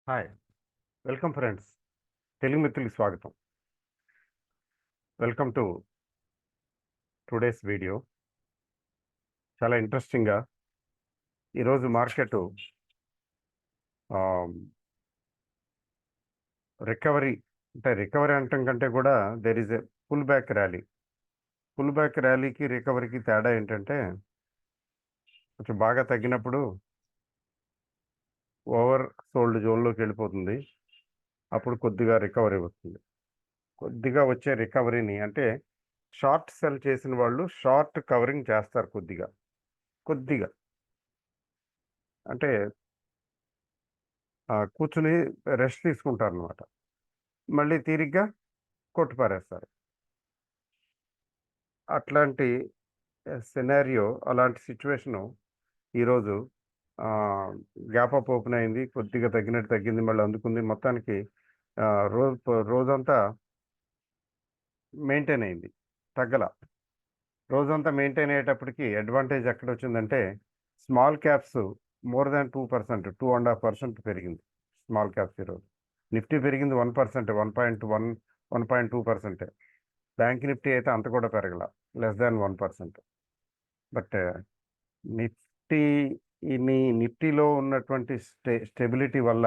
Hi! Welcome friends. Telugu మిత్రులకి స్వాగతం. Welcome to today's video. చాలా ఇంట్రెస్టింగ్‌గా ఈరోజు మార్కెటు ఆహ్, రికవరీ రికవరీ అనటం కంటే కూడా there is a pull back rally. Pull back ర్యాలీకి, రికవరీకి తేడా ఏంటంటే కొంచెం బాగా తగ్గినప్పుడు ఓవర్ సోల్డ్ జోన్‌లోకెళ్ళిపోతుంది. అప్పుడు కొద్దిగా రికవరీ వస్తుంది. కొద్దిగా వచ్చే రికవరీని అంటే షార్ట్ సెల్ చేసిన వాళ్ళు షార్ట్ కవరింగ్ చేస్తారు కొద్దిగా. కొద్దిగా. అంటే కూర్చొని రెస్ట్ తీసుకుంటారనమాట. మళ్ళీ తీరిగ్గా కొట్టి పారేస్తారు. అట్లాంటి సినారియో అలాంటి సిట్యుయేషను ఈరోజు ఆహ్, గ్యాప్ అప్ ఓపెన్ అయింది. కొద్దిగా తగ్గినట్టు తగ్గింది. మళ్ళీ అందుకుంది. మొత్తానికి రోజంతా మెయింటైన్ అయింది. తగ్గల. రోజంతా మెయింటైన్ అయ్యేటప్పటికి అడ్వాంటేజ్ ఎక్కడొచ్చిందంటే స్మాల్ క్యాప్స్ మోర్ థాన్ 2%, 2.5% పెరిగింది. స్మాల్ క్యాప్స్ ఈరోజు. నిఫ్టీ పెరిగింది 1%, 1.1, 1.2%. బ్యాంక్ నిఫ్టీ అయితే అంత కూడా పెరగల. Less than 1%. బట్ నిఫ్టీ నిఫ్టీలో ఉన్నటువంటి స్టెబిలిటీ వల్ల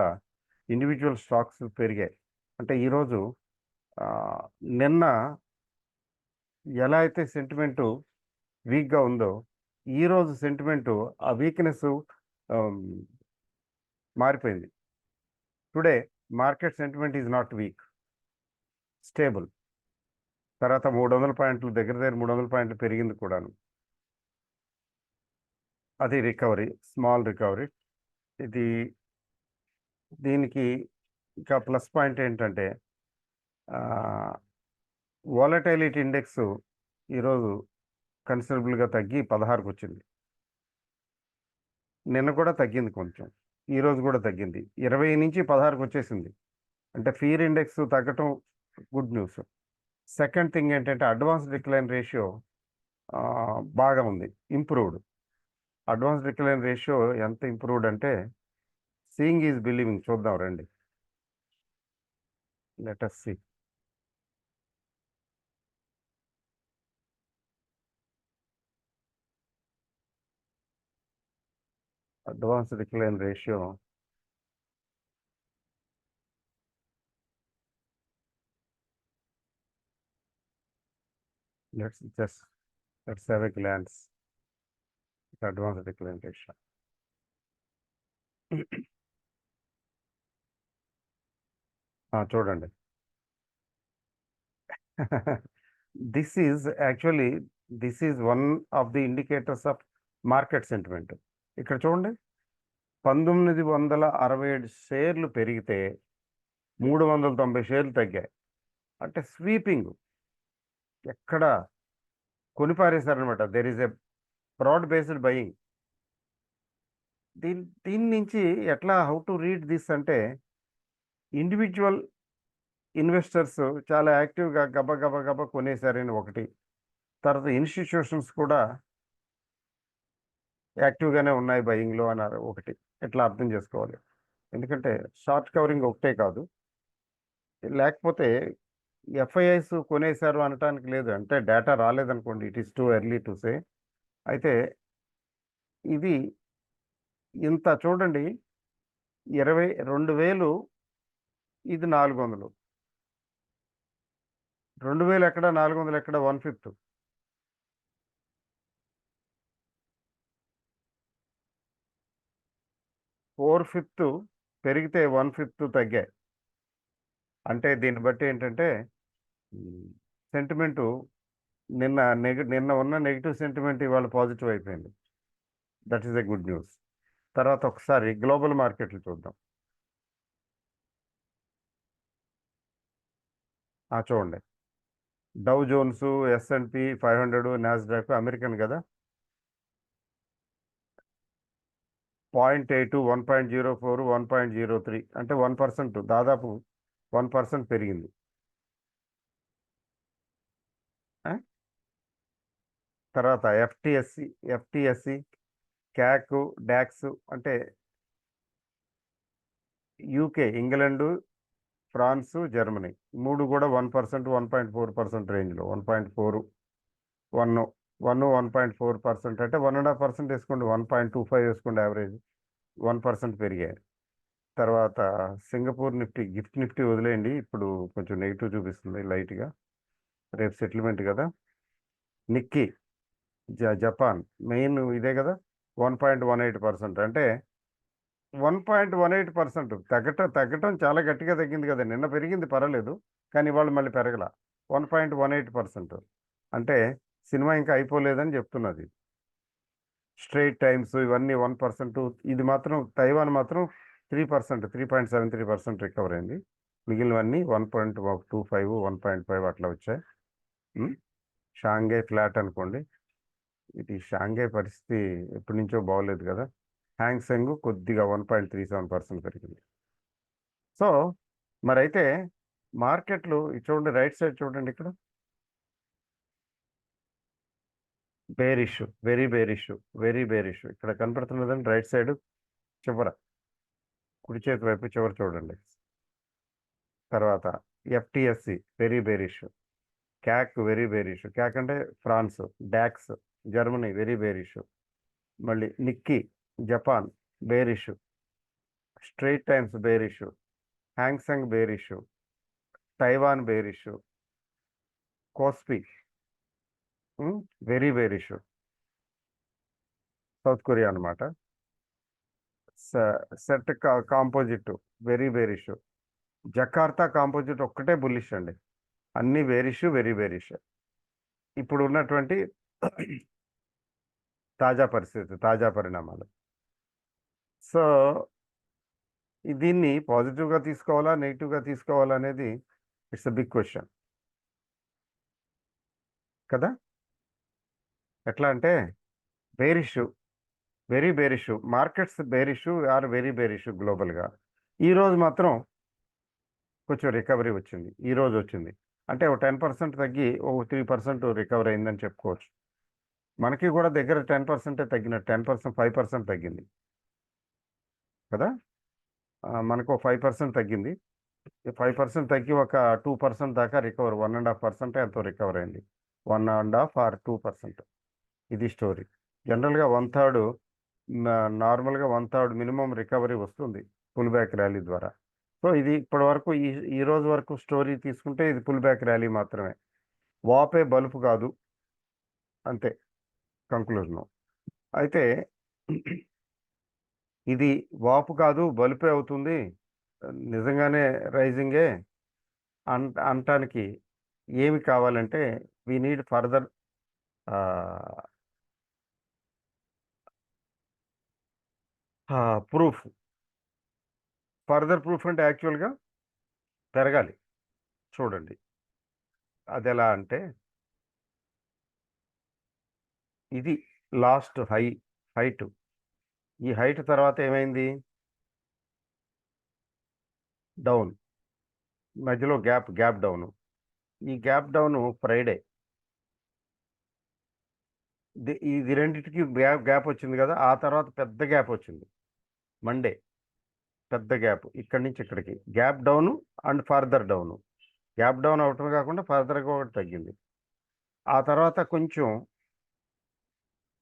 ఇండివిడ్యువల్ స్టాక్స్ పెరిగాయి. అంటే ఈరోజు ఆహ్, నిన్న ఎలా అయితే సెంటిమెంటు వీక్‌గా ఉందో, ఈరోజు సెంటిమెంటు ఆ వీక్‌నెస్సు ఆహ్, మారిపోయింది. Today market sentiment is not week. Stable. తర్వాత 300 పాయింట్లు దగ్గర దగ్గర 300 పాయింట్లు పెరిగింది కూడాను. అది రికవరీ. Small recovery. ఇది దీనికి ఇంకా ప్లస్ పాయింట్ ఏంటంటే ఆహ్, వోలటైలిటీ ఇండెక్స్ ఈరోజు కన్సిడరబుల్‌గా తగ్గి 16కొచ్చింది. నిన్న కూడా తగ్గింది కొంచెం. ఈరోజు కూడా తగ్గింది. 20-16కొచ్చేసింది. అంటే ఫియర్ ఇండెక్స్ తగ్గటం గుడ్ న్యూస్. సెకండ్ థింగ్ ఏంటంటే అడ్వాన్స్ డిక్లైన్ రేషియో బాగా ఉంది. ఇంప్రూవ్డ్. అడ్వాన్స్ డిక్లైన్ రేషియో ఎంత ఇంప్రూవ్డ్ అంటే సీయింగ్ ఈజ్ బిలీవింగ్ చూద్దాం రండి. Let us see. Advance decline ratio let's have a glance at advance decline ratio. చూడండి. This is actually this is one of the indicators of market sentiment. ఇక్కడ చూడండి. 1967 షేర్లు పెరిగితే 390 షేర్లు తగ్గాయి. అంటే స్వీపింగ్. ఎక్కడ కొనిపారేశారనమాట. There is a broad based buying. దీని నుంచి ఎట్లా హౌ టు రీడ్ దిస్ అంటే ఇండివిడ్యువల్ ఇన్వెస్టర్స్ చాలా యాక్టివ్‌గా గబా కొనేశారని ఒకటి. తర్వాత ఇన్‌స్టిట్యూషన్స్ కూడా యాక్టివ్‌గానే ఉన్నాయి బయింగ్‌లో అన్నారు ఒకటి. ఇట్లా అర్థం చేసుకోవాలి. ఎందుకంటే షార్ట్ కవరింగ్ ఒకటే కాదు. లేకపోతే ఎఫ్ఐఐస్ కొనేశారు అనటానికి లేదు. అంటే డేటా రాలేదనుకోండి. It is too early to say. అయితే ఇది ఇంత చూడండి 20,000 ఇది 400. 2000 ఎక్కడ 400 ఎక్కడ 1/5. 4/5 పెరిగితే 1/5 తగ్గాయి. అంటే దీన్ని బట్టి ఏంటంటే హ్మ్. సెంటిమెంటు నిన్న ఉన్న నెగెటివ్ సెంటిమెంట్ ఇవాళ పాజిటివ్ అయిపోయింది. That is a good news. తర్వాత ఒకసారి గ్లోబల్ మార్కెట్లు చూద్దాం. చూడండి. డౌ జోన్స్, ఎస్&పి 500, నాస్డాక్ అమెరికన్ గదా! 0.82, 1.04, 1.03 అంటే 1% దాదాపు 1% పెరిగింది. ఆ! తర్వాత ఎఫ్‌టిఎస్‌సి, క్యాక్, డాక్స్ అంటే యూకే, ఇంగ్లాండ్, ఫ్రాన్స్, జర్మనీ 3 కూడా 1%, 1.4% రేంజ్లో. 1.4, 1.4% అంటే 1.5% వేసుకోండి, 1.25 వేసుకోండి, యావరేజ్ 1% పెరిగాయి. తర్వాత సింగపూర్ నిఫ్టీ, గిఫ్ట్ నిఫ్టీ వదిలేయండి, ఇప్పుడు కొంచెం నెగిటివ్ చూపిస్తుంది లైట్గా, రేపు సెటిల్మెంట్ కదా. నిక్కీ, జపాన్ మెయిన్ ఇదే కదా, 1.18%. అంటే 1.18% తగ్గటం చాలా గట్టిగా తగ్గింది కదా. నిన్న పెరిగింది పర్వాలేదు, కానీ ఇవాళ మళ్ళీ పెరగల. 1.18% అంటే సినిమా ఇంకా అయిపోలేదని చెప్తున్నది. స్ట్రైట్ టైమ్స్ ఇవన్నీ 1%. ఇది మాత్రం తైవాన్ మాత్రం 3%, 3.73% రికవర్ అయింది. మిగిలినవన్నీ 1.25, 1.5 అట్లా వచ్చాయి. షాంఘై ఫ్లాట్ అనుకోండి. ఇది షాంఘై పరిస్థితి ఎప్పటి నుంచో బాగోలేదు కదా. హ్యాంగ్సెంగ్ కొద్దిగా 1.37% పెరిగింది. సో మరైతే మార్కెట్లు చూడండి, రైట్ సైడ్ చూడండి, ఇక్కడ bearish, very bearish, very bearish ఇక్కడ కనపడుతున్నదండి. రైట్ సైడ్ చివర, కుడి చేతి వైపు చివర చూడండి. తర్వాత FTSE very bearish, CAC very bearish, CAC అంటే France, DAX Germany very bearish, మళ్ళీ Nikkei Japan bearish, Strait Times bearish, Hang Seng bearish, Taiwan bearish, KOSPI very bearish, South Korea అనమాట. SET composite very bearish, Jakarta composite ఒక్కటే bullish అండి, అన్ని bearish, very bearish. ఇప్పుడు ఉన్నటువంటి తాజా పరిస్థితి, తాజా పరిణామాలు. సో దీన్ని పాజిటివ్గా తీసుకోవాలా, నెగిటివ్గా తీసుకోవాలా అనేది ఇట్స్ అ బిగ్ క్వశ్చన్ కదా. ఎట్లా అంటే bearish, very bearish, markets bearish or very bearish గ్లోబల్గా. ఈరోజు మాత్రం కొంచెం రికవరీ వచ్చింది, ఈరోజు వచ్చింది. అంటే ఒక 10% తగ్గి ఒక 3% రికవర్ అయిందని చెప్పుకోవచ్చు. మనకి కూడా దగ్గర 10% తగ్గినట్టు, 10%, 5% తగ్గింది కదా. మనకు 5% తగ్గింది. 5% తగ్గి ఒక 2% దాకా రికవర్, 1.5% ఎంతో రికవర్ అయింది. 1.5 ఆర్ 2%. ఇది స్టోరీ. జనరల్గా 1/3, నార్మల్గా 1/3 మినిమం రికవరీ వస్తుంది పుల్ బ్యాక్ ర్యాలీ ద్వారా. సో ఇది ఇప్పటి వరకు ఈ రోజు వరకు స్టోరీ తీసుకుంటే ఇది పుల్ బ్యాక్ ర్యాలీ మాత్రమే, వాపే బలుపు కాదు, అంతే కంక్లూజన్. అయితే ఇది వాపు కాదు బలుపే అవుతుంది, నిజంగానే రైజింగే అనటానికి ఏమి కావాలంటే we need further proof. Further proof అంటే యాక్చువల్గా పెరగాలి. చూడండి అది ఎలా అంటే, ఇది లాస్ట్ హైట్. ఈ హైట్ తర్వాత ఏమైంది, డౌన్, మధ్యలో గ్యాప్ డౌన్. ఈ గ్యాప్ డౌన్ ఫ్రైడే, ఇది రెండింటికి గ్యాప్ వచ్చింది కదా. ఆ తర్వాత పెద్ద గ్యాప్ వచ్చింది మండే, పెద్ద గ్యాప్ ఇక్కడి నుంచి ఇక్కడికి, gap down and further down. Gap down అవటం కాకుండా ఫర్దర్గా ఒకటి తగ్గింది. ఆ తర్వాత కొంచెం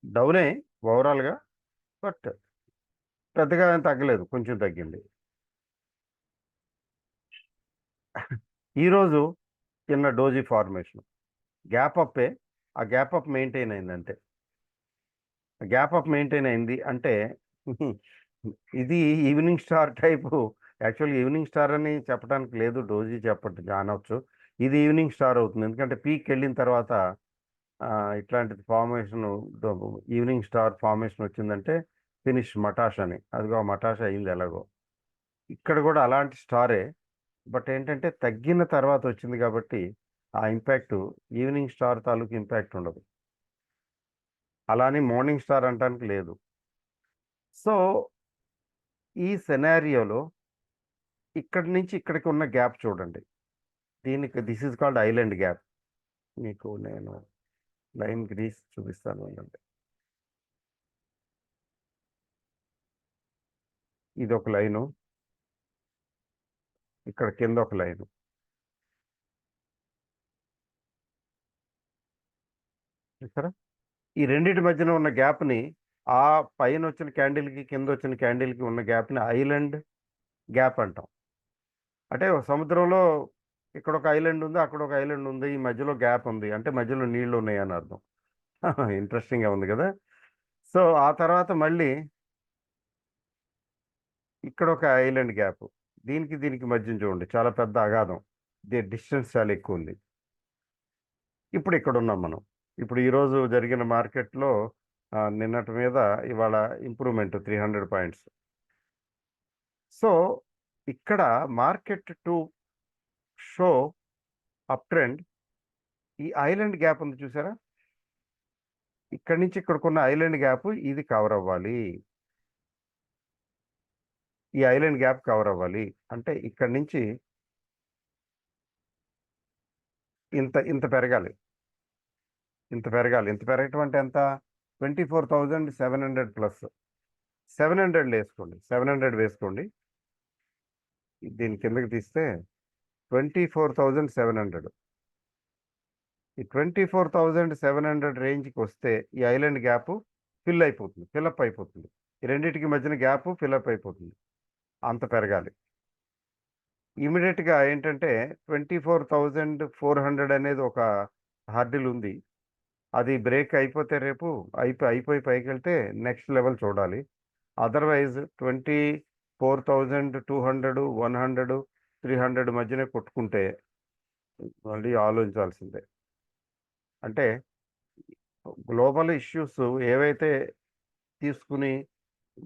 డౌనే ఓవరాల్గా, బట్ పెద్దగా ఏం తగ్గలేదు, కొంచెం తగ్గింది. ఈరోజు చిన్న డోజీ ఫార్మేషన్, గ్యాప్ అప్పే, ఆ గ్యాప్ అప్ మెయింటైన్ అయిందంటే, గ్యాప్ అప్ మెయింటైన్ అయింది అంటే ఇది ఈవినింగ్ స్టార్ టైపు. యాక్చువల్గా ఈవినింగ్ స్టార్ అని చెప్పడానికి లేదు, డోజీ అనవచ్చు. ఇది ఈవినింగ్ స్టార్ అవుతుంది, ఎందుకంటే పీక్ వెళ్ళిన తర్వాత ఇట్లాంటిది ఫార్మేషన్, ఈవినింగ్ స్టార్ ఫార్మేషన్ వచ్చిందంటే ఫినిష్ మటాష్ అని. అదిగో మటాష్ అయింది ఎలాగో. ఇక్కడ కూడా అలాంటి స్టారే, బట్ ఏంటంటే తగ్గిన తర్వాత వచ్చింది కాబట్టి ఆ ఇంపాక్ట్ ఈవినింగ్ స్టార్ తాలూకు ఇంపాక్ట్ ఉండదు, అలానే మార్నింగ్ స్టార్ అనడానికి లేదు. సో ఈ సెనారియోలో ఇక్కడి నుంచి ఇక్కడికి ఉన్న గ్యాప్ చూడండి, this is called island gap. మీకు నేను లైన్ గ్రీస్ చూపిస్తాను అంటే, ఇది ఒక లైను, ఇక్కడ కింద ఒక లైన్. చూసారా, ఈ రెండింటి మధ్యన ఉన్న గ్యాప్ని, ఆ పైన వచ్చిన క్యాండిల్కి కింద వచ్చిన క్యాండిల్కి ఉన్న గ్యాప్ని ఐలాండ్ గ్యాప్ అంటాం. అంటే సముద్రంలో ఇక్కడ ఒక ఐలాండ్ ఉంది, అక్కడ ఒక ఐలాండ్ ఉంది, ఈ మధ్యలో గ్యాప్ ఉంది అంటే మధ్యలో నీళ్లు ఉన్నాయి అని అర్థం. ఇంట్రెస్టింగ్గా ఉంది కదా. సో ఆ తర్వాత మళ్ళీ ఇక్కడ ఒక ఐలాండ్ గ్యాప్, దీనికి మధ్య చూడండి చాలా పెద్ద అగాధం, డిస్టెన్స్ చాలా ఎక్కువ ఉంది. ఇప్పుడు ఇక్కడ ఉన్నాం మనం. ఇప్పుడు ఈరోజు జరిగిన మార్కెట్లో నిన్నటి మీద ఇవాళ ఇంప్రూవ్మెంట్ 300 పాయింట్స్. సో ఇక్కడ market to show up trend, ఈ ఐలాండ్ గ్యాప్ ఉంది చూసారా, ఇక్కడి నుంచి ఇక్కడికున్న ఐలాండ్ గ్యాప్ ఇది కవర్ అవ్వాలి. ఈ ఐలాండ్ గ్యాప్ కవర్ అవ్వాలి అంటే ఇక్కడి నుంచి ఇంత ఇంత పెరగాలి, ఇంత పెరగటం అంటే ఎంత, 24,700 ప్లస్ 700 వేసుకోండి, 700 వేసుకోండి. దీని కిందకి తీస్తే 24,700. ఈ 24,700 రేంజ్కి వస్తే ఈ ఐలాండ్ గ్యాప్ ఫిల్అప్ అయిపోతుంది. ఈ రెండింటికి మధ్యన గ్యాప్ ఫిల్అప్ అయిపోతుంది, అంత పెరగాలి. ఇమీడియట్గా ఏంటంటే 24,400 అనేది ఒక హర్డిల్ ఉంది, అది బ్రేక్ అయిపోతే రేపు అయిపోయి పైకి వెళ్తే నెక్స్ట్ లెవెల్ చూడాలి. అదర్వైజ్ 24,200, 100, 300 మధ్యనే కొట్టుకుంటే మళ్ళీ ఆలోచించాల్సిందే. అంటే గ్లోబల్ ఇష్యూస్ ఏవైతే తీసుకుని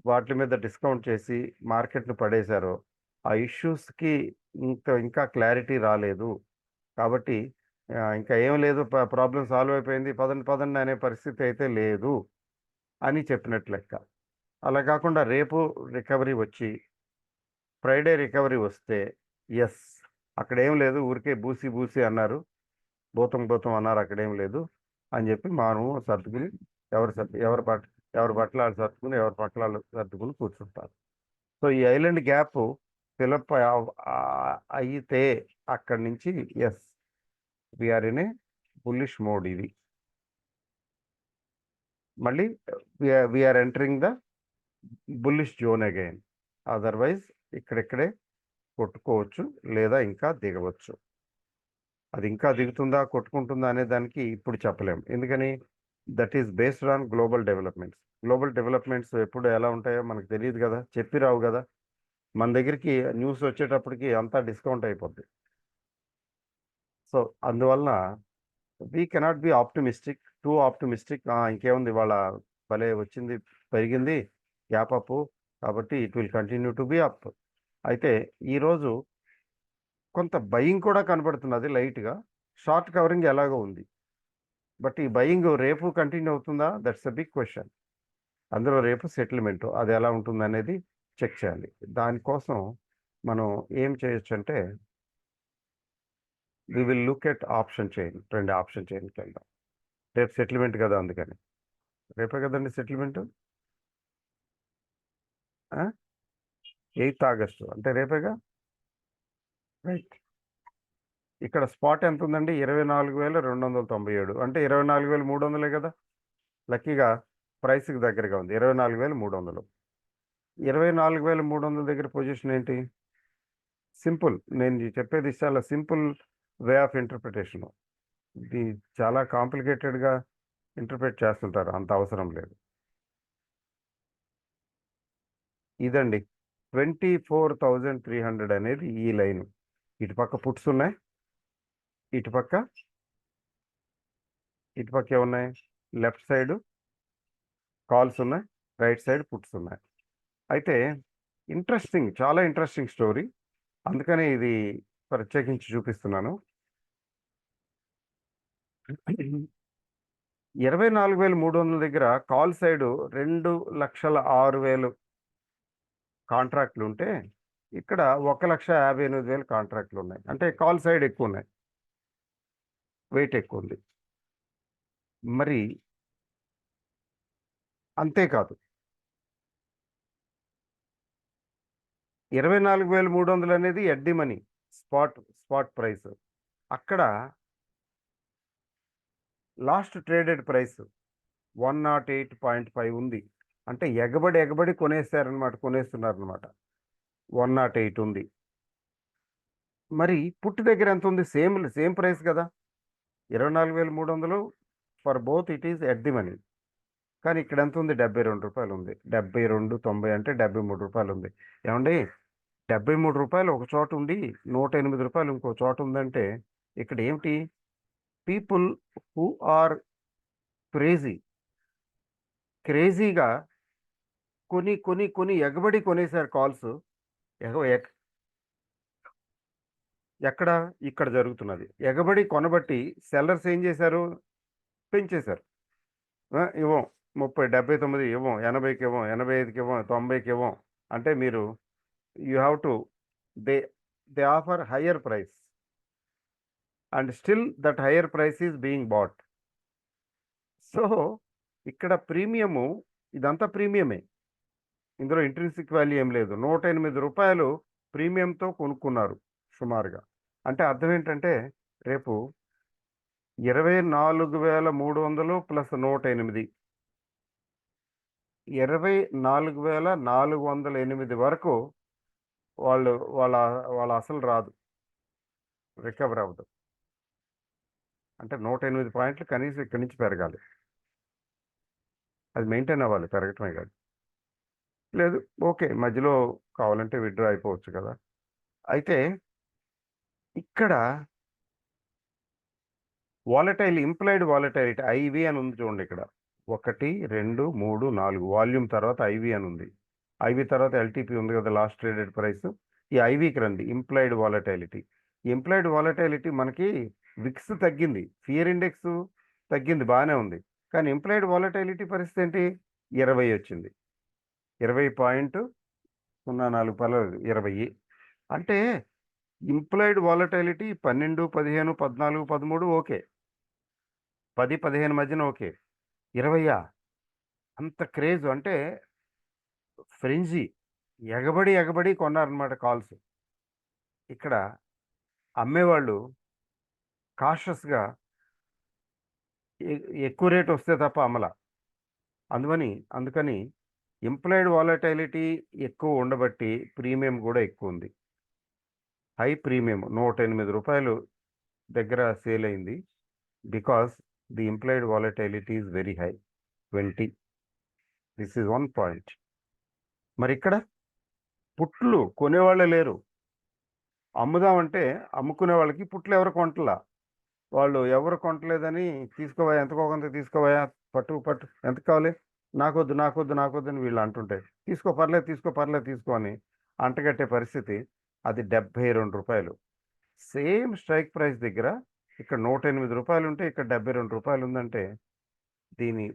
వాటి మీద డిస్కౌంట్ చేసి మార్కెట్ను పడేశారో ఆ ఇష్యూస్కి ఇంకా క్లారిటీ రాలేదు. కాబట్టి ఇంకా ఏం లేదు, ప్రాబ్లం సాల్వ్ అయిపోయింది, పదండి అనే పరిస్థితి అయితే లేదు అని చెప్పినట్లు లెక్క. అలా కాకుండా రేపు రికవరీ వచ్చి ఫ్రైడే రికవరీ వస్తే ఎస్, అక్కడేం లేదు, ఊరికే బూసి అన్నారు, భూతం అన్నారు, అక్కడేం లేదు అని చెప్పి మనము సర్దుకుని ఎవరి బట్టలు వాళ్ళు సర్దుకుని ఎవరి పట్లాలు సర్దుకుని కూర్చుంటారు. సో ఈ ఐలాండ్ గ్యాప్ ఫిలప్ అయితే అక్కడి నుంచి yes, we're in a bullish mode. ఇది మళ్ళీ we're entering the bullish zone again. Otherwise ఇక్కడెక్కడే కొట్టుకోవచ్చు లేదా ఇంకా దిగవచ్చు. అది ఇంకా దిగుతుందా కొట్టుకుంటుందా అనే దానికి ఇప్పుడు చెప్పలేం, ఎందుకని that is based on global developments ఎప్పుడు ఎలా ఉంటాయో మనకు తెలియదు కదా, చెప్పి రావు కదా. మన దగ్గరికి న్యూస్ వచ్చేటప్పటికి అంతా డిస్కౌంట్ అయిపోద్ది. సో అందువలన we cannot be two optimistic. ఇంకేముంది, వాళ్ళ భలే వచ్చింది, పెరిగింది గ్యాప్ అప్, కాబట్టి it will continue to be up. అయితే ఈరోజు కొంత బయింగ్ కూడా కనబడుతున్నది లైట్గా, షార్ట్ కవరింగ్ ఎలాగో ఉంది. బట్ ఈ బయింగ్ రేపు కంటిన్యూ అవుతుందా, దట్స్ అ బిగ్ క్వశ్చన్. అందులో రేపు సెటిల్మెంట్ అది ఎలా ఉంటుంది అనేది చెక్ చేయాలి. దానికోసం మనం ఏం చేయొచ్చు అంటే we will look at option chain. 2 option చైన్కి వెళ్దాం. రేపు సెటిల్మెంట్ కదా, అందుకని రేపే కదండి సెటిల్మెంట్, 8th ఆగస్టు అంటే రేపేగా, రైట్. ఇక్కడ స్పాట్ ఎంత ఉందండి, 24,297, అంటే 24,300 కదా. లక్కీగా ప్రైస్కి దగ్గరగా ఉంది, 24,300. 24,300 దగ్గర పొజిషన్ ఏంటి, సింపుల్. నేను చెప్పేది చాలా సింపుల్ వే ఆఫ్ ఇంటర్ప్రిటేషను. ఇది చాలా కాంప్లికేటెడ్గా ఇంటర్ప్రిట్ చేస్తుంటారు, అంత అవసరం లేదు. ఇదండి 24,300 అనేది ఈ లైను. ఇటుపక్క పుట్స్ ఉన్నాయి, ఇటుపక్క ఏమున్నాయి, లెఫ్ట్ సైడ్ కాల్స్ ఉన్నాయి, రైట్ సైడ్ పుట్స్ ఉన్నాయి. అయితే చాలా ఇంట్రెస్టింగ్ స్టోరీ, అందుకని ఇది ప్రత్యేకించి చూపిస్తున్నాను. 24,300 దగ్గర కాల్ సైడు 2,06,000 కాంట్రాక్ట్లు ఉంటే ఇక్కడ 1,58,000 కాంట్రాక్ట్లు ఉన్నాయి. అంటే కాల్ సైడ్ ఎక్కువ ఉన్నాయి, వెయిట్ ఎక్కువ ఉంది. మరి అంతేకాదు, 24,300 అనేది ఎడ్డి మనీ, స్పాట్ ప్రైస్. అక్కడ లాస్ట్ ట్రేడెడ్ ప్రైస్ 108.5 ఉంది. అంటే ఎగబడి కొనేస్తున్నారనమాట. 108 ఉంది. మరి పుట్ దగ్గర ఎంత ఉంది? సేమ్ ప్రైస్ కదా! 24,300 for both it is at the money. కానీ ఇక్కడ ఎంత ఉంది? రూ. 72 ఉంది. 72.90 అంటే రూ. 73 ఉంది. ఏవండీ రూ. 73 ఒక చోట ఉండి, రూ. 108 ఇంకో చోట ఉందంటే ఇక్కడ ఏమిటి? పీపుల్ హూ ఆర్ క్రేజీగా కొని ఎగబడి కొనేసారు కాల్స్. ఎక్కడ? ఇక్కడ జరుగుతున్నది. ఎగబడి కొనబట్టి సెల్లర్స్ ఏం చేశారు? పెంచేశారు. ఇవ్వం 30, 79 ఇవ్వం, 80కి ఇవ్వం, 85కి ఇవ్వం, 90కి ఇవ్వం. అంటే మీరు you have to they offer higher price and still that higher price is being bought. So ఇక్కడ ప్రీమియము, ఇదంతా ప్రీమియమే. ఇందులో ఇంట్రిన్సిక్ వాల్యూ ఏం లేదు. రూ. 108 ప్రీమియంతో కొనుక్కున్నారు సుమారుగా. అంటే అర్థం ఏంటంటే రేపు 24,300 ప్లస్ 108, 24,408 వరకు వాళ్ళ అసలు రాదు, రికవర్ అవ్వదు. అంటే 108 పాయింట్లు కనీసం ఇక్కడి నుంచి పెరగాలి. అది మెయింటైన్ అవ్వాలి, పెరగటమే కాదు. లేదు ఓకే, మధ్యలో కావాలంటే విత్డ్రా అయిపోవచ్చు కదా. అయితే ఇక్కడ ఇంప్లాయిడ్ వాలటైలిటీ ఐవి అని ఉంది చూడండి. ఇక్కడ 1, 2, 3, 4 వాల్యూమ్ తర్వాత ఐవి అని ఉంది. ఐవి తర్వాత ఎల్టీపీ ఉంది కదా, లాస్ట్ ట్రేడెడ్ ప్రైస్. ఈ ఐవికి రండి. ఇంప్లాయిడ్ వాలటైలిటీ మనకి విక్స్ తగ్గింది, ఫియర్ ఇండెక్స్ తగ్గింది, బాగానే ఉంది. కానీ ఇంప్లాయిడ్ వాలటైలిటీ పరిస్థితి ఏంటి? 20 వచ్చింది. 20.04 20. అంటే ఇంప్లాయిడ్ వాలటైలిటీ 12, 15, 14, 13 ఓకే, 10, 15 మధ్యన ఓకే. 20 అంత క్రేజ్, అంటే ఫ్రెంజీ, ఎగబడి కొన్నారనమాట కాల్స్. ఇక్కడ అమ్మేవాళ్ళు కాషస్గా ఎక్కువ రేట్ వస్తే తప్ప అమ్మల. అందుకని ఇంప్లాయిడ్ వాలటైలిటీ ఎక్కువ ఉండబట్టి ప్రీమియం కూడా ఎక్కువ ఉంది. హై ప్రీమియం రూ. 108 దగ్గర సేల్ అయింది. Because the implied volatility is very high, 20. This is 1 point. మరి ఇక్కడ పుట్లు కొనేవాళ్ళే లేరు. అమ్ముదామంటే అమ్ముకునే వాళ్ళకి పుట్లు ఎవరు కొంటలా. వాళ్ళు ఎవరు కొంటలేదని తీసుకోవా, ఎంతకో కొంత తీసుకోవా, పట్టు ఎంత కావాలి, నాకొద్దు అని వీళ్ళు అంటుంటే తీసుకో అని అంటగట్టే పరిస్థితి. అది రూ. 72. సేమ్ స్ట్రైక్ ప్రైస్ దగ్గర ఇక్కడ రూ. 108 ఉంటే ఇక్కడ రూ. 72 ఉందంటే దీని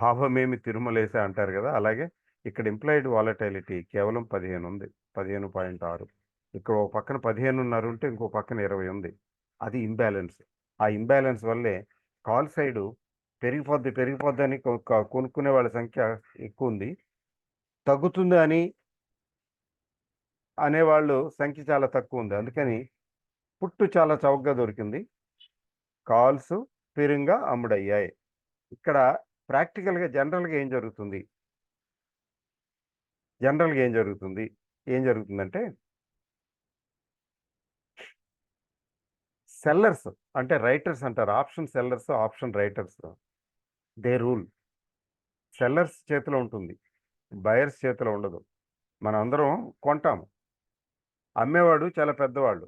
భావమేమి తిరుమలేసా అంటారు కదా. అలాగే ఇక్కడ ఇంప్లాయిడ్ వాలటైలిటీ కేవలం 15 ఉంది, 15.6. ఇక్కడ ఒక పక్కన 15 ఉంటే ఇంకో పక్కన 20 ఉంది. అది ఇంబ్యాలెన్స్. ఆ ఇంబ్యాలెన్స్ వల్లే కాల్ సైడు పెరిగిపోద్ది అని కొనుక్కునే వాళ్ళ సంఖ్య ఎక్కువ ఉంది. తగ్గుతుంది అని అనేవాళ్ళు సంఖ్య చాలా తక్కువ ఉంది. అందుకని పుట్టు చాలా చౌకగా దొరికింది, కాల్స్ స్థిరంగా అమ్ముడయ్యాయి. ఇక్కడ ప్రాక్టికల్గా జనరల్గా ఏం జరుగుతుందంటే సెల్లర్స్, అంటే రైటర్స్ అంటారు, option sellers, option writers, they rule. Sellers చేతిలో ఉంటుంది, బయర్స్ చేతిలో ఉండదు. మనం అందరం కొంటాము. అమ్మేవాడు చాలా పెద్దవాళ్ళు,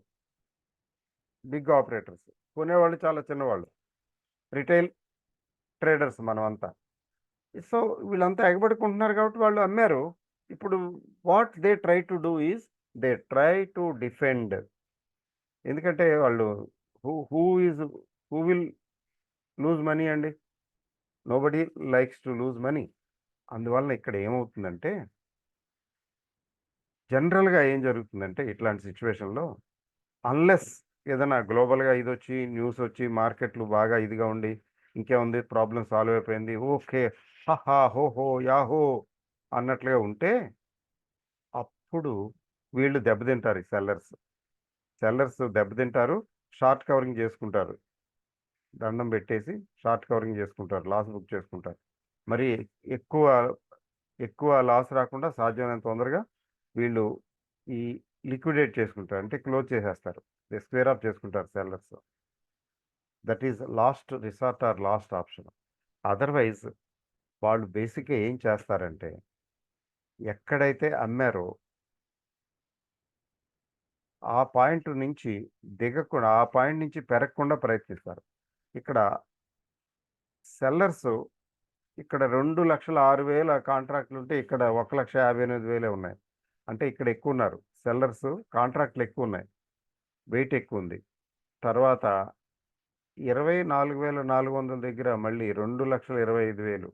బిగ్ ఆపరేటర్స్. కొనేవాళ్ళు చాలా చిన్నవాళ్ళు, రిటైల్ ట్రేడర్స్ మనం అంతా. సో వీళ్ళంతా ఎగబడుకుంటున్నారు కాబట్టి వాళ్ళు అమ్మారు. ఇప్పుడు what they try to do is they try to defend. ఎందుకంటే వాళ్ళు హూ విల్ లూజ్ మనీ అండి? Nobody likes to lose money. అందువలన ఇక్కడ ఏమవుతుందంటే జనరల్గా ఏం జరుగుతుందంటే ఇట్లాంటి సిచ్యువేషన్లో, అన్లెస్ ఏదైనా గ్లోబల్గా ఇది వచ్చి న్యూస్ వచ్చి మార్కెట్లు బాగా ఇదిగా ఉండి ఇంకేముంది ప్రాబ్లం సాల్వ్ అయిపోయింది, ఓకే హహా హోహో యాహో అన్నట్లుగా ఉంటే అప్పుడు వీళ్ళు దెబ్బతింటారు. ఈ సెల్లర్స్ దెబ్బతింటారు. షార్ట్ కవరింగ్ చేసుకుంటారు. దండం పెట్టేసి షార్ట్ కవరింగ్ చేసుకుంటారు. లాస్ బుక్ చేసుకుంటారు. మరి ఎక్కువ ఎక్కువ లాస్ రాకుండా సాధ్యమైనంత తొందరగా వీళ్ళు ఈ లిక్విడేట్ చేసుకుంటారు. అంటే క్లోజ్ చేసేస్తారు. స్క్వేర్ ఆఫ్ చేసుకుంటారు sellers. That is last resort or last option. Otherwise వాళ్ళు బేసిక్గా ఏం చేస్తారంటే ఎక్కడైతే అమ్మారో ఆ పాయింట్ నుంచి దిగకుండా, ఆ పాయింట్ నుంచి పెరగకుండా ప్రయత్నిస్తారు. ఇక్కడ సెల్లర్స్ ఇక్కడ 2,06,000 కాంట్రాక్టులు ఉంటే ఇక్కడ 1,58,000 ఉన్నాయి. అంటే ఇక్కడ ఎక్కువ ఉన్నారు. సెల్లర్స్ కాంట్రాక్టులు ఎక్కువ ఉన్నాయి. వెయిట్ ఎక్కువ ఉంది. తర్వాత 24,400 దగ్గర మళ్ళీ 2,25,000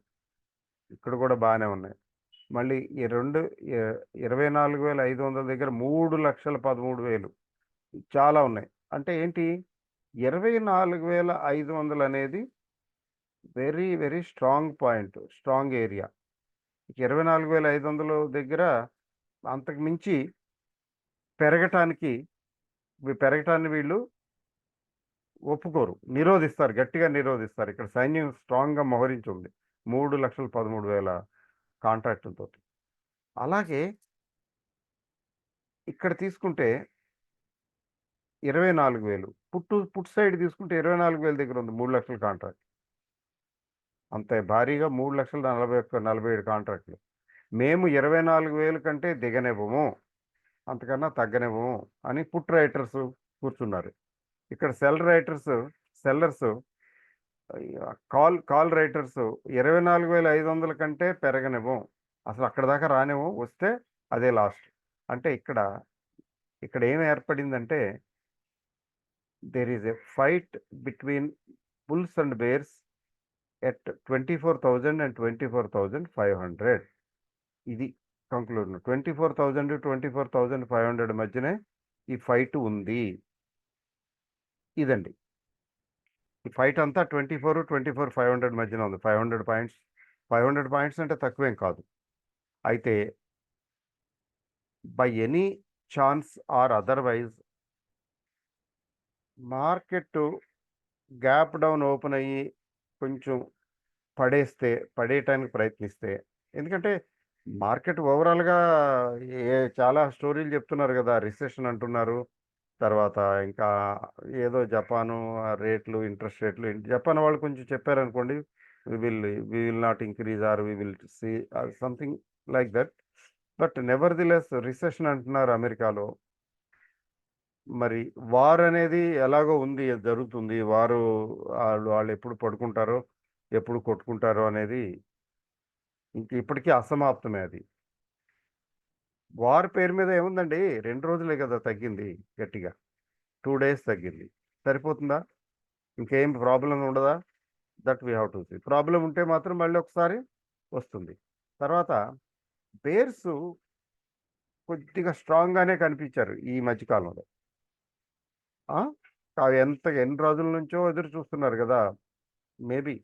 ఇక్కడ కూడా బాగానే ఉన్నాయి. మళ్ళీ ఈ 24,500 దగ్గర 3,13,000 చాలా ఉన్నాయి. అంటే ఏంటి 24,500 అనేది very very strong point, strong area. 24,500 దగ్గర అంతకు మించి పెరగటాన్ని వీళ్ళు ఒప్పుకోరు. నిరోధిస్తారు. గట్టిగా నిరోధిస్తారు. ఇక్కడ సైన్యం స్ట్రాంగ్‌గా మోహరించి ఉంది. 3,13,000 కాంట్రాక్టులతోటి. అలాగే ఇక్కడ తీసుకుంటే 24,000 పుట్ సైడ్ తీసుకుంటే 24,000 దగ్గర ఉంది 3,00,000 కాంట్రాక్ట్. అంత భారీగా 3,41,47 కాంట్రాక్టులు. మేము 24,000 కంటే దిగనివ్వము. అంతకన్నా తగ్గనివ్వము అని పుట్ రైటర్స్ కూర్చున్నారు. ఇక్కడ సెల్లర్స్ కాల్ రైటర్స్ 24,500 కంటే పెరగనివ్వం. అసలు అక్కడి దాకా రానివ్వం. వస్తే అదే లాస్ట్. అంటే ఇక్కడ ఏం ఏర్పడిందంటే there is a fight between bulls and bears at 24,000 and 24,500. ఇది కంక్లూజన్. 24,000 24,500 మధ్యనే ఈ ఫైట్ ఉంది. ఇదండి. ఈ ఫైట్ అంతా 24,500 మధ్యన ఉంది. 500 పాయింట్స్. 500 పాయింట్స్ అంటే తక్కువేం కాదు. అయితే by any chance or otherwise market gap down open అయ్యి కొంచెం పడేయటానికి ప్రయత్నిస్తే, ఎందుకంటే మార్కెట్ ఓవరాల్‌గా చాలా స్టోరీలు చెప్తున్నారు కదా! రిసెషన్ అంటున్నారు. తర్వాత ఇంకా ఏదో జపాను రేట్లు, ఇంట్రెస్ట్ రేట్లు జపాన్ వాళ్ళు కొంచెం చెప్పారనుకోండి. We will not increase or we will see something like that. But nevertheless recession అంటున్నారు అమెరికాలో. మరి వార్ అనేది ఎలాగో ఉంది, జరుగుతుంది. వాళ్ళు ఎప్పుడు పడుకుంటారో, ఎప్పుడు కొట్టుకుంటారో అనేది ఇప్పటికీ అసమాప్తమే అది. వార్ పేరు మీద ఏముందండి? 2 రోజులే కదా తగ్గింది గట్టిగా. 2 డేస్ తగ్గింది. సరిపోతుందా? ఇంకేం ప్రాబ్లమ్ ఉండదా? That we have to see. Problem ఉంటే మాత్రం మళ్ళీ ఒకసారి వస్తుంది. తర్వాత బేర్సు కొద్దిగా స్ట్రాంగ్‌గానే కనిపించారు ఈ మధ్య కాలంలో. ఆ! ఎన్ని రోజుల నుంచో ఎదురు చూస్తున్నారు గదా! మేబీ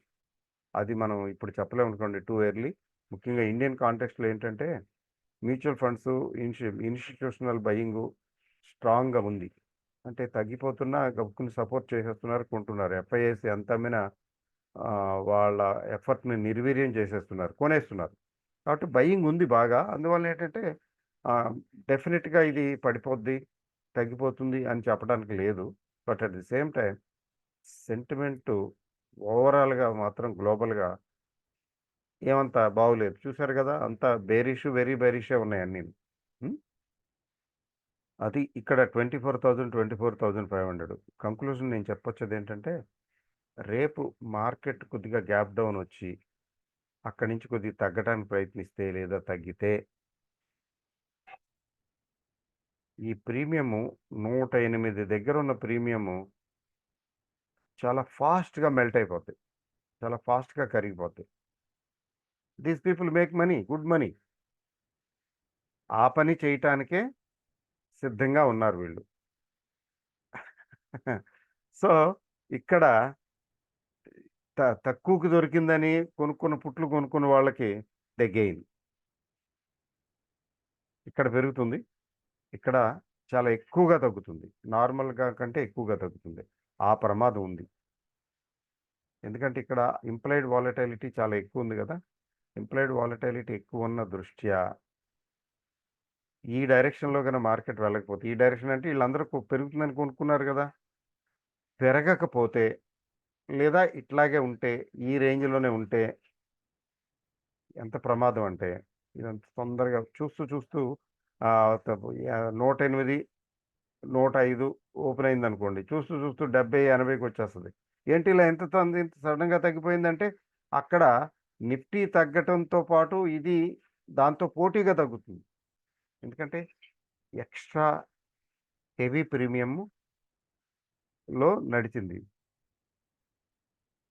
అది మనం ఇప్పుడు చెప్పలేమనుకోండి. Too early. ముఖ్యంగా ఇండియన్ కాంటెక్స్ట్‌లో ఏంటంటే మ్యూచువల్ ఫండ్సు, ఇన్‌స్టిట్యూషనల్ బయింగు స్ట్రాంగ్‌గా ఉంది. అంటే తగ్గిపోతున్నా గబుక్కున సపోర్ట్ చేసేస్తున్నారు, కొంటున్నారు. ఎఫ్ఐఐస్ ఎంత అమ్మినా వాళ్ళ ఎఫర్ట్‌ని నిర్వీర్యం చేసేస్తున్నారు, కొనేస్తున్నారు. కాబట్టి బయింగ్ ఉంది బాగా. అందువల్ల ఏంటంటే ఆహ్, డెఫినిట్‌గా ఇది పడిపోద్ది, తగ్గిపోతుంది అని చెప్పడానికి లేదు. But at the same time sentiment ఓవరాల్‌గా మాత్రం గ్లోబల్‌గా ఏమంత బాగోలేదు. చూసారు గదా! అంతా వెరీ బేరిషే ఉన్నాయి అన్నీను. హ్మ్. అది ఇక్కడ 24,000, 24,500 కంక్లూజన్ నేను చెప్పొచ్చేదేంటంటే, రేపు మార్కెట్ కొద్దిగా గ్యాప్ డౌన్ వచ్చి, అక్కడి నుంచి కొద్దిగా తగ్గడానికి ప్రయత్నిస్తే లేదా తగ్గితే, ఈ ప్రీమియము 108 దగ్గరున్న ప్రీమియము చాలా ఫాస్ట్‌గా మెల్ట్ అయిపోద్ది. చాలా ఫాస్ట్‌గా కరిగిపోద్ది. These people make money, good money. ఆ పని చేయటానికే సిద్ధంగా ఉన్నారు వీళ్ళు. సో, ఇక్కడ తక్కువకి దొరికిందని కొనుక్కున్న పుట్లు కొనుక్కున్న వాళ్ళకి దే గెయిన్. ఇక్కడ పెరుగుతుంది. ఇక్కడ చాలా ఎక్కువగా తగ్గుతుంది. నార్మల్‌గా కంటే ఎక్కువగా తగ్గుతుంది. ఆ ప్రమాదం ఉంది. ఎందుకంటే ఇక్కడ ఇంప్లైడ్ వాలటాలిటీ చాలా ఎక్కువుంది గదా! ఇంప్లైడ్ వాలటాలిటీ ఎక్కువున్న దృష్ట్యా ఈ డైరెక్షన్‌లో గాని మార్కెట్ వెళ్ళకపోతే, ఈ డైరెక్షన్ అంటే ఈళ్ళందరూ పెరుగుతుందని కొనుక్కున్నారు గదా! పెరగకపోతే లేదా ఇట్లాగే ఉంటే, ఈ రేంజ్‌లోనే ఉంటే ఎంత ప్రమాదం అంటే, ఇదంత తొందరగా చూస్తూ చూస్తూ 108, 105 ఓపెన్ అయిందనుకోండి. చూస్తూ చూస్తూ 70, 80కి వచ్చేస్తది. ఏంటి ఇలా ఇంత సడెన్‌గా తగ్గిపోయిందంటే, అక్కడ నిఫ్టీ తగ్గటంతో పాటు ఇది దాంతో పోటీగా తగ్గుతుంది. ఎందుకంటే ఎక్స్‌ట్రా హెవీ ప్రీమియమ్‌లో నడిచింది.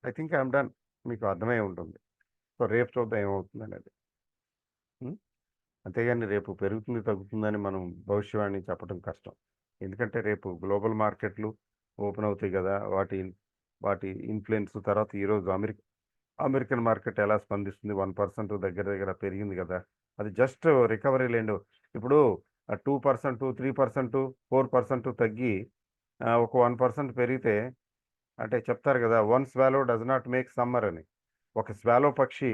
I think I am done. మీకు అర్థమయ్యే ఉంటుంది. సో, రేపు చూద్దాం ఏమవుతుందనేది. హ్మ్. అంతేగాని రేపు పెరుగుతుంది, తగ్గుతుందని మనం భవిష్యవాణి చెప్పడం కష్టం. ఎందుకంటే రేపు గ్లోబల్ మార్కెట్‌లు ఓపెన్ అవుతాయి గదా! వాటి ఇన్‌ఫ్లుయెన్స్ తర్వాత ఈరోజు అమెరికన్ మార్కెట్ ఎలా స్పందిస్తుంది? 1% దగ్గర దగ్గర పెరిగింది గదా! అది జస్ట్ రికవరీ లెండు. ఇప్పుడు 2%, 3%, 4% తగ్గి ఒక 1% పెరిగితే అంటే చెప్తారు గదా! One swallow does not make summer అని. ఒక స్వాలో పక్షి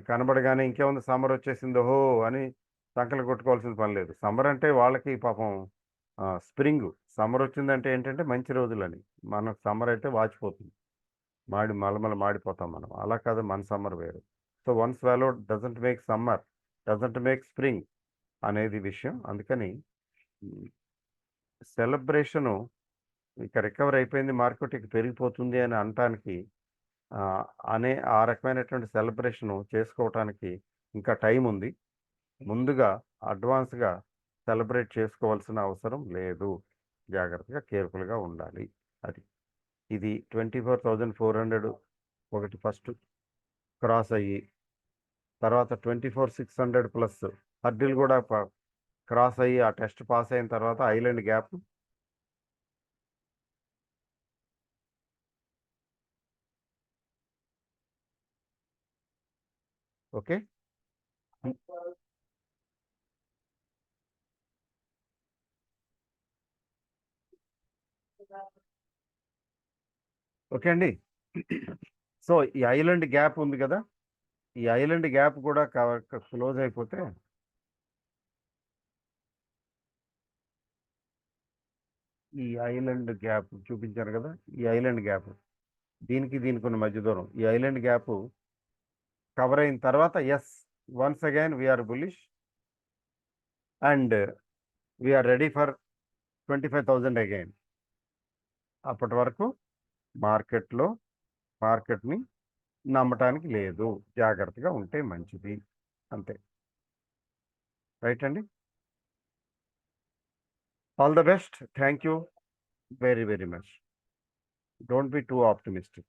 కనబడగానే ఇంకేముంది సమ్మరొచ్చేసింది ఓహో! అని సంకలు కొట్టుకోవాల్సిన పని లేదు. సమ్మర్ అంటే వాళ్ళకి పాపం స్ప్రింగు. సమ్మరొచ్చిందంటే ఏంటంటే మంచి రోజులని. మనకు సమ్మర్ అయితే వాచిపోతుంది. మలమల మాడిపోతాం మనం. అలా కాదు మన సమ్మర్ వేరు. So, one swallow doesn't make summer, doesn't make spring అనేది విషయం. అందుకని హ్మ్, సెలబ్రేషను ఇక రికవర్ అయిపోయింది మార్కెట్ ఇక పెరిగిపోతుంది అని అనటానికి ఆహ్, ఆ రకమైనటువంటి సెలబ్రేషను చేసుకోవటానికి ఇంకా టైముంది. ముందుగా అడ్వాన్స్‌గా సెలబ్రేట్ చేసుకోవాల్సిన అవసరం లేదు. జాగ్రత్తగా కేర్‌ఫుల్‌గా ఉండాలి. అది. ఇది 24,400 ఒకటి ఫస్ట్ క్రాస్ అయ్యి, తర్వాత 24,600 ప్లస్ హర్డిల్ గూడా క్రాస్ అయ్యి, ఆ టెస్ట్ పాస్ అయిన తర్వాత ఐలాండ్ గ్యాప్ ఓకే. హ్మ్. ఓకే అండి. సో, ఈ ఐలాండ్ గ్యాప్ ఉంది గదా! ఈ ఐలాండ్ గ్యాప్ గూడా క్లోజ్ అయిపోతే ఈ ఐలాండ్ గ్యాప్ చూపించాను గదా! ఈ ఐలాండ్ గ్యాప్ దీనికున్న మధ్య దూరం. ఈ ఐలాండ్ గ్యాపు కవర్ అయిన తర్వాత yes. Once again we are bullish and we are ready for 25,000 again. అప్పటి వరకు మార్కెట్‌లో మార్కెట్‌ని నమ్మటానికి లేదు. జాగ్రత్తగా ఉంటే మంచిది. అంతే. రైట్ అండి. All the best. Thank you very very much. Don't be two optimistic.